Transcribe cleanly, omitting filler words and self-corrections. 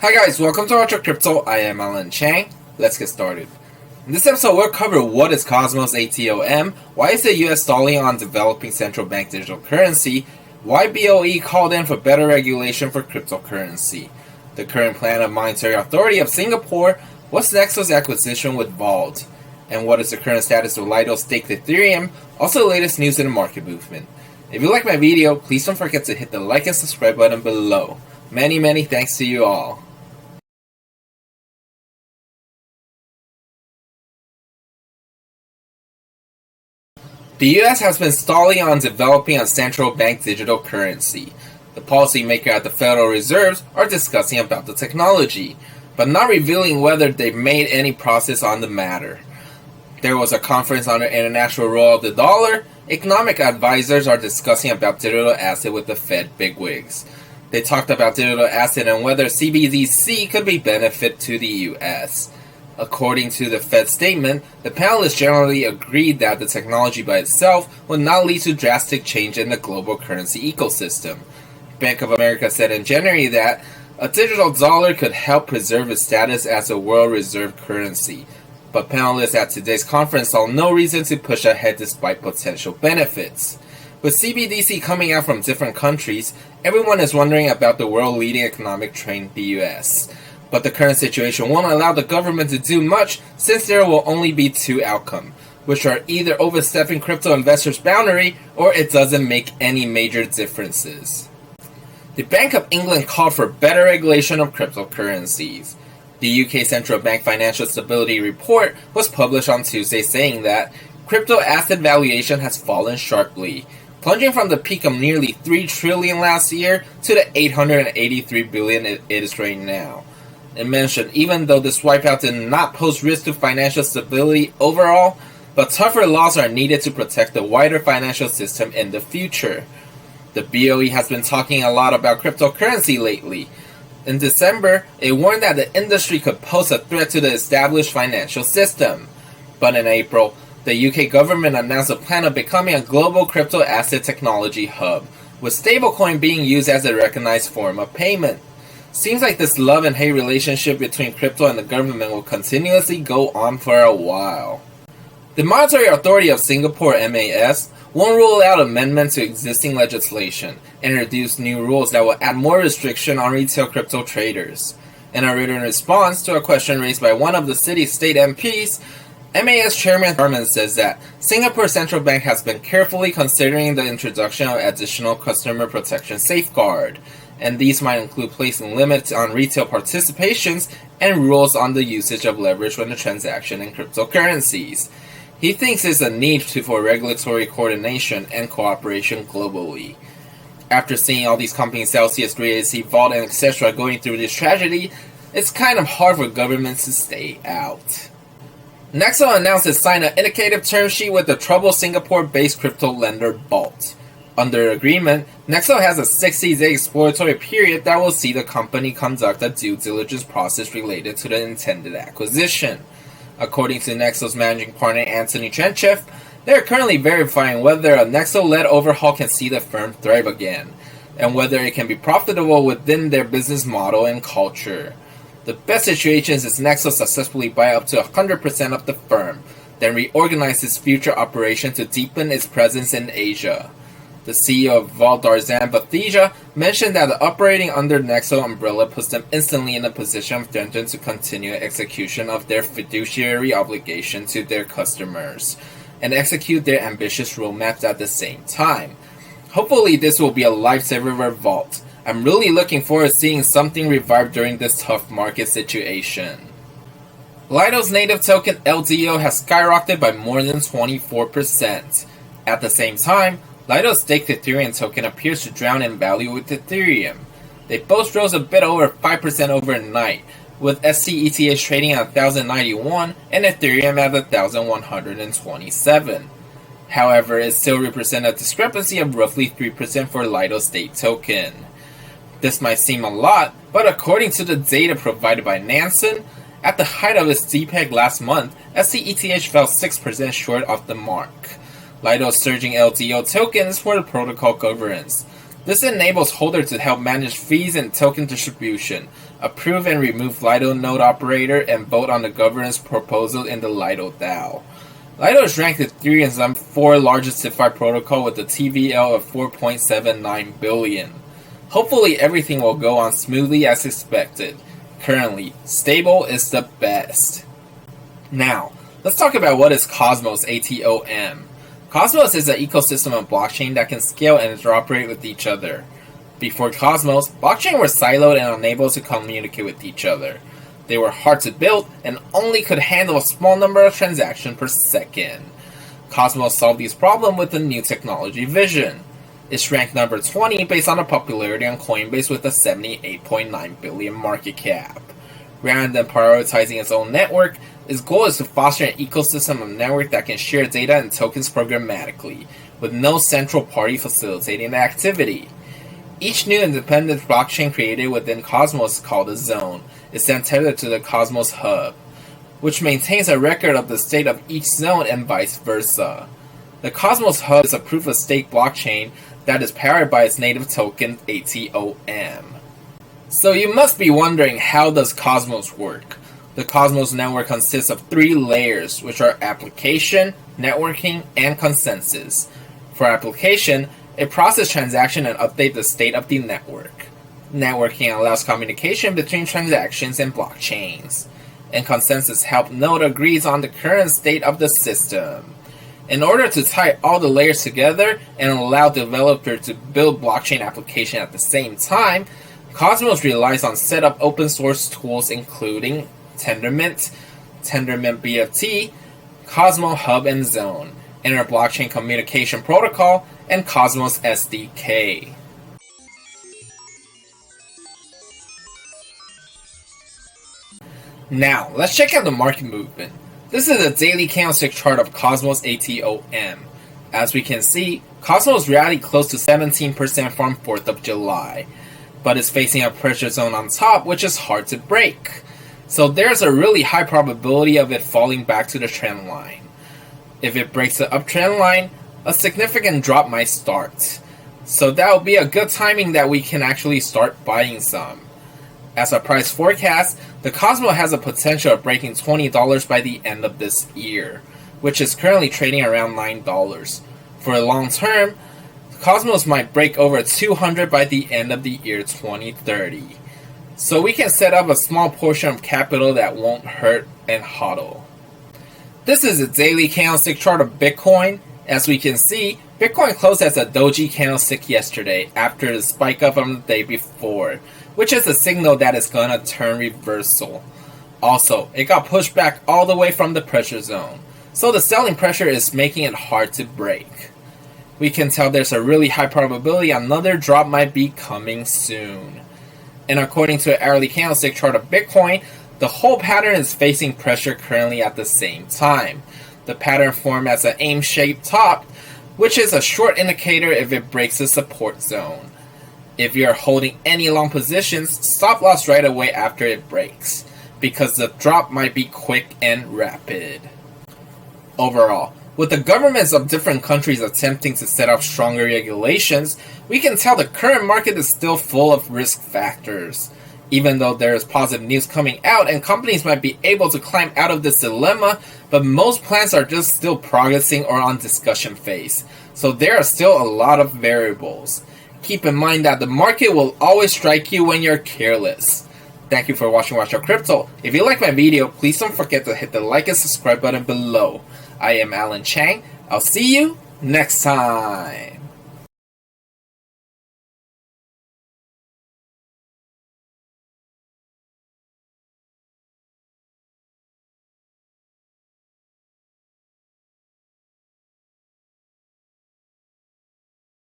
Hi guys, welcome to Untitled Crypto. I am Alan Chang. Let's get started. In this episode, we'll cover what is Cosmos ATOM, why is the US stalling on developing central bank digital currency, why BOE called in for better regulation for cryptocurrency, the current plan of Monetary Authority of Singapore, what's Nexo's acquisition with Vauld, and what is the current status of Lido's staked Ethereum, also the latest news in the market movement. If you like my video, please don't forget to hit the like and subscribe button below. Many thanks to you all. The US has been stalling on developing a central bank digital currency. The policymakers at the Federal Reserve are discussing about the technology, but not revealing whether they've made any progress on the matter. There was a conference on the international role of the dollar. Economic advisors are discussing about digital asset with the Fed bigwigs. They talked about digital asset and whether CBDC could be benefit to the US. According to the Fed statement, the panelists generally agreed that the technology by itself would not lead to drastic change in the global currency ecosystem. Bank of America said in January that a digital dollar could help preserve its status as a world reserve currency, but panelists at today's conference saw no reason to push ahead despite potential benefits. With CBDC coming out from different countries, everyone is wondering about the world-leading economic train, the US. But the current situation won't allow the government to do much since there will only be two outcomes, which are either overstepping crypto investors' boundary or it doesn't make any major differences. The Bank of England called for better regulation of cryptocurrencies. The UK Central Bank Financial Stability Report was published on Tuesday saying that crypto asset valuation has fallen sharply, plunging from the peak of nearly $3 trillion last year to the $883 billion it is right now. It mentioned even though this wipeout did not pose risk to financial stability overall, but tougher laws are needed to protect the wider financial system in the future. The BOE has been talking a lot about cryptocurrency lately. In December, it warned that the industry could pose a threat to the established financial system. But in April, the UK government announced a plan of becoming a global crypto asset technology hub, with stablecoin being used as a recognized form of payment. Seems like this love and hate relationship between crypto and the government will continuously go on for a while. The Monetary Authority of Singapore MAS won't rule out amendments to existing legislation and introduce new rules that will add more restriction on retail crypto traders. In a written response to a question raised by one of the city's state MPs, MAS Chairman Harman says that Singapore Central Bank has been carefully considering the introduction of additional customer protection safeguard, and these might include placing limits on retail participations and rules on the usage of leverage when the transaction in cryptocurrencies. He thinks there's a need for regulatory coordination and cooperation globally. After seeing all these companies, Celsius, Rebate, Vauld, and etc. going through this tragedy, it's kind of hard for governments to stay out. Nexo announced it signed an indicative term sheet with the troubled Singapore-based crypto lender Vault. Under the agreement, Nexo has a 60-day exploratory period that will see the company conduct a due diligence process related to the intended acquisition. According to Nexo's managing partner Anthony Trenchev, they are currently verifying whether a Nexo-led overhaul can see the firm thrive again, and whether it can be profitable within their business model and culture. The best situation is Nexo successfully buy up to 100% of the firm, then reorganize its future operation to deepen its presence in Asia. The CEO of Vauld, Darzan Bathija, mentioned that the operating under Nexo umbrella puts them instantly in a position of threatening to continue execution of their fiduciary obligation to their customers and execute their ambitious roadmaps at the same time. Hopefully this will be a lifesaver for Vault. I'm really looking forward to seeing something revive during this tough market situation. Lido's native token LDO has skyrocketed by more than 24%. At the same time, Lido's staked Ethereum token appears to drown in value with Ethereum. They both rose a bit over 5% overnight, with STETH trading at 1,091 and Ethereum at 1,127. However, it still represents a discrepancy of roughly 3% for Lido's staked token. This might seem a lot, but according to the data provided by Nansen, at the height of its DPEG last month, STETH fell 6% short of the mark. Lido's surging LDO tokens for the protocol governance. This enables holders to help manage fees and token distribution, approve and remove Lido node operator, and vote on the governance proposal in the Lido DAO. Lido is ranked Ethereum's #4 largest DeFi protocol with a TVL of 4.79 billion. Hopefully everything will go on smoothly as expected. Currently, stable is the best. Now, let's talk about what is Cosmos ATOM. Cosmos is an ecosystem of blockchain that can scale and interoperate with each other. Before Cosmos, blockchains were siloed and unable to communicate with each other. They were hard to build and only could handle a small number of transactions per second. Cosmos solved these problems with a new technology vision. It's ranked number 20 based on the popularity on Coinbase with a 78.9 billion market cap. Rather than prioritizing its own network, its goal is to foster an ecosystem of network that can share data and tokens programmatically, with no central party facilitating the activity. Each new independent blockchain created within Cosmos is called a zone. It's then tethered to the Cosmos Hub, which maintains a record of the state of each zone and vice versa. The Cosmos Hub is a proof-of-stake blockchain that is powered by its native token ATOM. So you must be wondering, how does Cosmos work? The Cosmos network consists of 3 layers, which are application, networking, and consensus. For application, it processes transactions and updates the state of the network. Networking allows communication between transactions and blockchains. And consensus helps node agrees on the current state of the system. In order to tie all the layers together and allow developers to build blockchain applications at the same time, Cosmos relies on set up open source tools including Tendermint, Tendermint BFT, Cosmos Hub and Zone, Inter-Blockchain Communication Protocol, and Cosmos SDK. Now, let's check out the market movement. This is a daily candlestick chart of Cosmos ATOM. As we can see, Cosmos rallied close to 17% from 4th of July, but is facing a pressure zone on top which is hard to break. So there's a really high probability of it falling back to the trend line. If it breaks the uptrend line, a significant drop might start. So that will be a good timing that we can actually start buying some. As a price forecast, the Cosmos has a potential of breaking $20 by the end of this year, which is currently trading around $9. For a long term, Cosmos might break over $200 by the end of the year 2030. So we can set up a small portion of capital that won't hurt and hodl. This is a daily candlestick chart of Bitcoin. As we can see, Bitcoin closed as a doji candlestick yesterday after the spike up from the day before, which is a signal that it's gonna turn reversal. Also, it got pushed back all the way from the pressure zone, so the selling pressure is making it hard to break. We can tell there's a really high probability another drop might be coming soon. And according to an hourly candlestick chart of Bitcoin, the whole pattern is facing pressure currently at the same time. The pattern formed as an aim-shaped top, which is a short indicator if it breaks the support zone. If you're holding any long positions, stop loss right away after it breaks, because the drop might be quick and rapid. Overall, with the governments of different countries attempting to set up stronger regulations, we can tell the current market is still full of risk factors. Even though there is positive news coming out and companies might be able to climb out of this dilemma, but most plans are just still progressing or on discussion phase. So there are still a lot of variables. Keep in mind that the market will always strike you when you're careless. Thank you for watching MorrisBrownCrypto. If you like my video, please don't forget to hit the like and subscribe button below. I am Alan Chang. I'll see you next time.